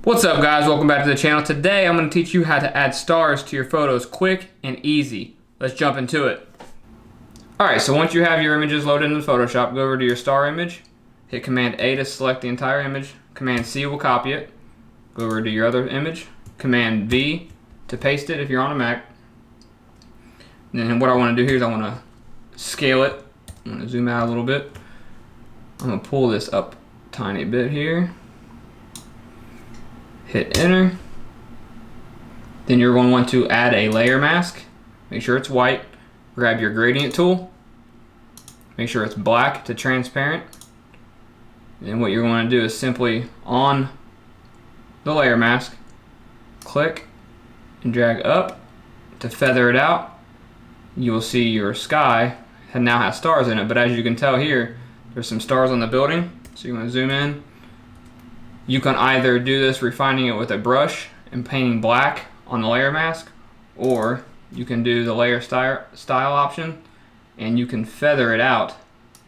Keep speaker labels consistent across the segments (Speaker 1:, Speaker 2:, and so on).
Speaker 1: What's up guys, welcome back to the channel. Today I'm going to teach you how to add stars to your photos quick and easy. Let's jump into it. Alright, so once you have your images loaded in Photoshop, go over to your star image, hit Command A to select the entire image, Command C will copy it, go over to your other image, Command V to paste it if you're on a Mac. And then what I want to do here is I want to scale it. I'm going to zoom out a little bit. I'm going to pull this up a tiny bit here. Hit enter. Then you're going to want to add a layer mask. Make sure it's white. Grab your gradient tool. Make sure it's black to transparent. And what you're going to do is simply on the layer mask, click and drag up to feather it out. You will see your sky now has stars in it, but as you can tell here, there's some stars on the building. So you want to zoom in. You can either do this refining it with a brush and painting black on the layer mask, or you can do the layer style option and you can feather it out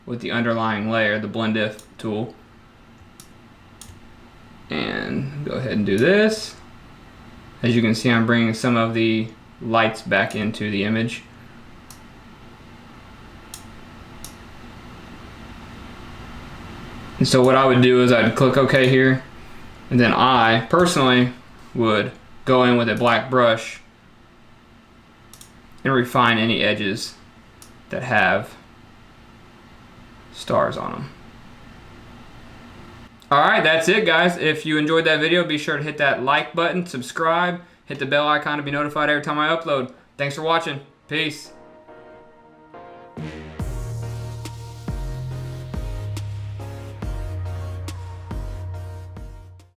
Speaker 1: with the underlying layer, the blend if tool. And go ahead and do this. As you can see, I'm bringing some of the lights back into the image. And so what I would do is I'd click OK here. And then I personally would go in with a black brush and refine any edges that have stars on them. Alright, that's it guys. If you enjoyed that video, be sure to hit that like button, subscribe, hit the bell icon to be notified every time I upload. Thanks for watching. Peace.